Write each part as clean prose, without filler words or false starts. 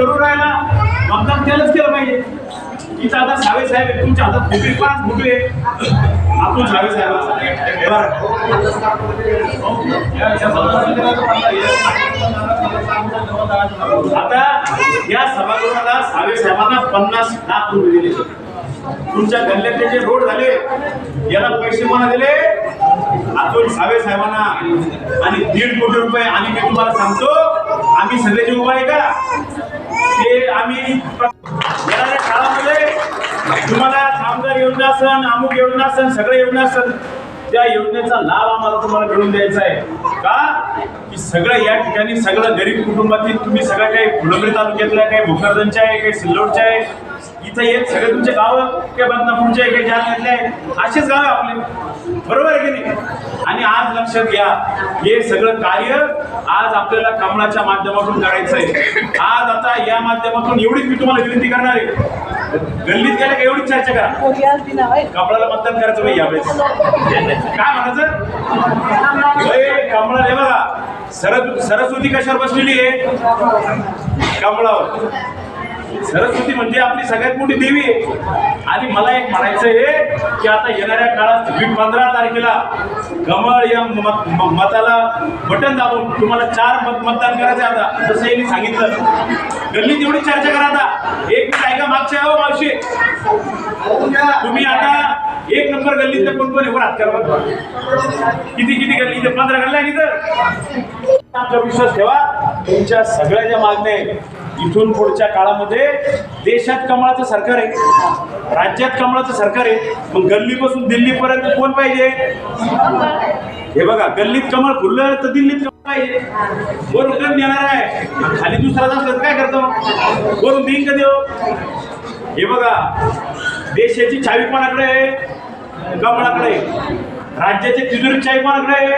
ठरवून राहिला मतदान त्यालाच केलं पाहिजे. इथं आता सावे साहेब आहे, तुमच्या हातात फुटली 5 फुटले आपण सावे साहेब आता या सभागृहाला सावे साहेबांना 50 लाख रुपये दिले. तुमच्या गल्ल्यातले जे रोड झाले याला पैसे कोणा दिले? अतुल सावे साहेबांना. आणि 1.5 कोटी रुपये. आणि मी तुम्हाला सांगतो आम्ही सगळे जे उभा आहे का ते आम्ही येणाऱ्या काळामध्ये तुम्हाला कामगार योजना असन, अमुक योजना असन, सगळे योजना असन, त्या योजनेचा लाभ आम्हाला तुम्हाला मिळवून द्यायचा आहे. का की सगळं या ठिकाणी सगळं गरीब कुटुंबातील तुम्ही सगळं काही फुलंब्री तालुक्यातल्या काही भोकरदनचे आहे, काही सिल्लोडचे आहे, इथं येत सगळे तुमचे गाव काही बदनापूरचे काही जालन्यातले आहे, असेच गाव आहे आपले, बरोबर आहे की नाही? आणि आज लक्षात घ्या हे सगळं कार्य आज आपल्याला कमळाच्या माध्यमातून करायचं आहे. आज आता या माध्यमातून एवढीच मी तुम्हाला विनंती करणार आहे, गल्लीत गेल्या का एवढीच चर्चा करा, कमळाला मतदान करायचं भाई यावेळेस. काय म्हणायचं? कमळा हे बघा सरस्वती कशावर बसलेली आहे? कमळावर. सरस्वती म्हणजे आपली सगळ्यात मोठी देवी आहे. आणि मला एक म्हणायचं आहे की आता येणाऱ्या काळात 15 तारखेला कमळ या मताला बटन दाबून तुम्हाला 4 मतदान करायचं. आता जसं यांनी सांगितलं गल्लीत एवढी चर्चा करा. आता एक मिनिट ऐका मागच्या हो मावशी, तुम्ही आता 1 नंबर गल्लीत कोण कोण हात करा. किती गल्ली? 15 गल्ल्या आहे तिथं. आमचा विश्वास ठेवा. तुमच्या सगळ्या ज्या मागण्या आहेत इथून पुढच्या काळामध्ये देशात कमळाचं सरकार आहे, राज्यात कमळाचं सरकार आहे. मग गल्लीपासून दिल्लीपर्यंत कोण पाहिजे? हे बघा, गल्लीत कमळ खुललं तर दिल्लीत कमळ पाहिजे. वरून देणार आहे, खाली दुसरा असलं तर काय करतो? वरून देईन का देव? हे बघा, देशाची चावी कोणाकडे आहे? कमळाकडे. राज्याची तिजोरी चावी कोणाकडे आहे?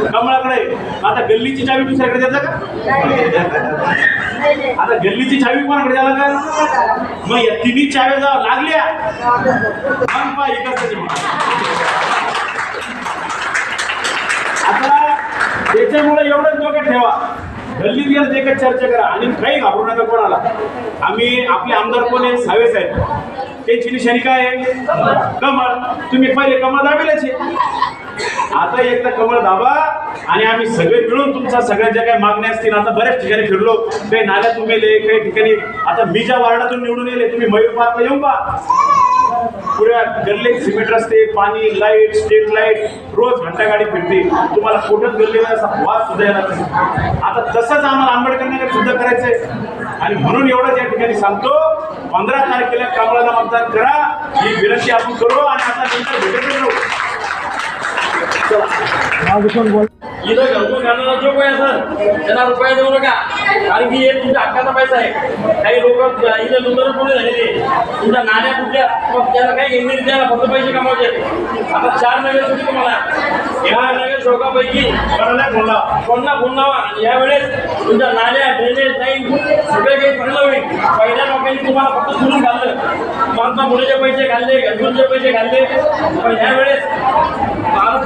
कमळाकडे. आता गल्लीची चावी दुसऱ्याकडे द्यायचा का? आता गल्लीची चावी कोणाकडे द्यायला का? मग या तिन्ही चाव्या जावं लागल्या मग पा एकच. आता त्याच्यामुळे एवढंच डोक्यात ठेवा, गल्लीत गेलं एकच चर्चा करा आणि काही घाबरू नका कोणाला. आम्ही आपले आमदार कोण आहे? सावे साहेब. त्यांची निशाणी काय आहे? कमळ. तुम्ही पहिले कमळ दाबेलच आहे. आता एकदा कमळ दाबा आणि आम्ही सगळे मिळून तुमचा सगळ्या ज्या काही मागण्या असतील, आता बऱ्याच ठिकाणी फिरलो, काही नाल्यात उमेले, काही ठिकाणी आता मी ज्या वार्डातून निवडून येले तुम्ही मयूर पार्कला येऊन पहा. पुऱ्या गल्लीत सिमेंट रस्ते, पाणी, लाईट, स्ट्रीट लाईट, रोज घंटागाडी फिरते. तुम्हाला कुठंच गल्लीला असा वास सुद्धा येणार नाही. आता तसंच आम्हाला आंबेडकर नगर सुद्धा करायचंय. आणि म्हणून एवढंच या ठिकाणी सांगतो, 15 तारखेला कमळाला मतदान करा ही विनंती आपण करू. आणि आता नंतर भेटत राहू. इथं घरकुल घालणारा जो काही असेल त्यांना रुपया देऊ नका, कारण की हे तुमच्या हक्काचा पैसा आहे. काही लोक इथं नंबर पुढे झालेले तुमच्या नाण्या कुठल्या, मग त्याला काही घेणे द्यायला फक्त पैसे कमावचे. आता 4 नगर होती तुम्हाला, या नगर शोकापैकी कोणला फोन लावा. आणि यावेळेस तुमच्या नाण्या ड्रेनेज लाईन सगळे काही चांगलं होईल. पहिल्या लोकांनी तुम्हाला फक्त सोडून घाललं, मागचा मुलीचे पैसे घालले, घरकुलचे पैसे घालले. पण ह्यावेळेस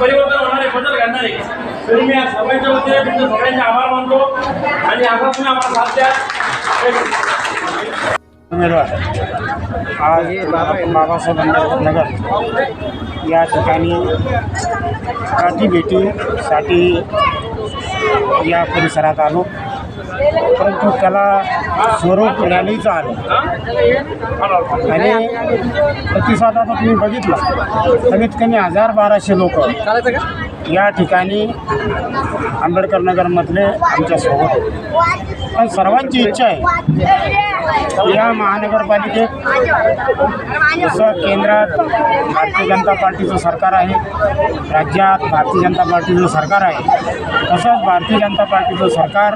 परिवर्तन होणारे, बदल घडणारे. तरी मी आज सगळ्यांच्या वतीने तुमच्या सगळ्यांचे आभार मानतो आणि आता तुम्ही आम्हाला साथ द्या. आज बाबासाहेब आंबेडकर नगर या ठिकाणी गाठीभेटीसाठी या परिसरात आलो, परंतु त्याला स्वरूप रॅलीचं आलं आणि प्रतिसाद आता तुम्ही बघितला. कमीत कमी 1000-1200 लोक या ठिकाणी आंबेडकर नगरमधले आमच्यासोबत. पण सर्वांची इच्छा आहे या महानगरपालिकेत जसं केंद्रात भारतीय जनता पार्टीचं सरकार आहे, राज्यात भारतीय जनता पार्टीचं सरकार आहे, तसंच भारतीय जनता पार्टीचं सरकार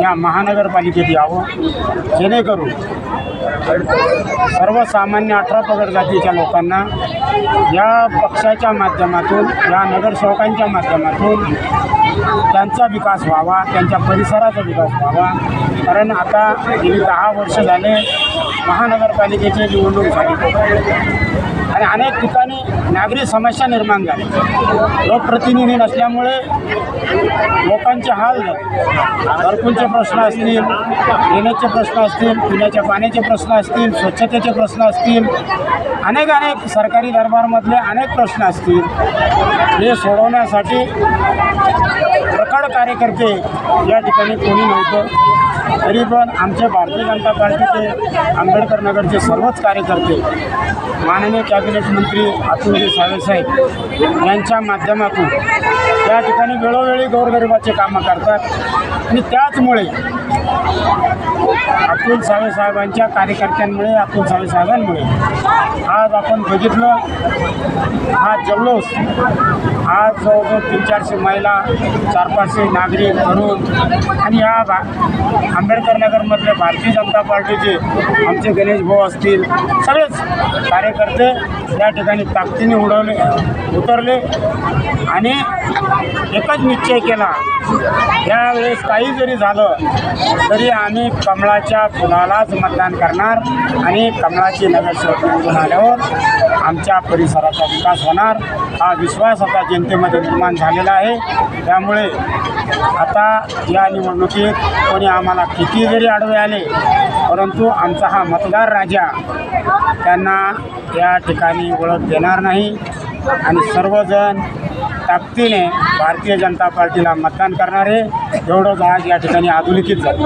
या महानगरपालिकेत यावं, जेणेकरून सर्वसामान्य 18 पगड जातीच्या लोकांना या पक्षाच्या माध्यमातून, या नगरसेवकांच्या माध्यमातून त्यांचा विकास व्हावा, त्यांच्या परिसराचा विकास व्हावा. कारण आता गेली 10 वर्ष झाले महानगरपालिकेची निवडणूक झाली आणि आणि अनेक ठिकाणी नागरी समस्या निर्माण झाल्या. लोकप्रतिनिधी नसल्यामुळे लोकांचे हाल झाले. घरकुलचे प्रश्न असतील, येण्याचे प्रश्न असतील, पिण्याच्या पाण्याचे प्रश्न असतील, स्वच्छतेचे प्रश्न असतील, अनेक सरकारी दरबारमधले अनेक प्रश्न असतील. हे सोडवण्यासाठी प्रखर कार्यकर्ते या ठिकाणी कोणी नव्हतं. तरी पण आमचे भारतीय जनता पार्टीचे आंबेडकर नगरचे सर्वच कार्यकर्ते माननीय कॅबिनेट मंत्री अतुलजी साहेब यांच्या माध्यमातून या ठिकाणी वेळोवेळी गोरगरिबाचे कामं करतात. आणि त्याचमुळे अतुल साहेबांच्या कार्यकर्त्यांमुळे, अतुल साहेबांमुळे आज आपण बघितलं हा जल्लोष. आज जवळजवळ 300-400 महिला, 400-500 नागरिक, तरुण आणि या आंबेडकर नगरमधले भारतीय जनता पार्टीचे आमचे गणेश भाऊ असतील, सगळेच कार्यकर्ते या ठिकाणी ताकदीने उतरले आणि एकच निश्चय केला, यावेळेस काही जरी झालं तरी आम्ही कमळाच्या फुलालाच मतदान करणार आणि कमळाची नगरसेवक निवडून आल्यावर आमच्या परिसराचा विकास होणार. हा विश्वास आता जनतेमध्ये निर्माण झालेला आहे. त्यामुळे आता या निवडणुकीत कोणी आम्हाला किती जरी आडवे आले, परंतु आमचा हा मतदार राजा त्यांना या ठिकाणी ओळख देणार नाही आणि सर्वजण ताकदीने भारतीय जनता पार्टीला मतदान करणारे एवढंच आज या ठिकाणी अधोरेखित झालं.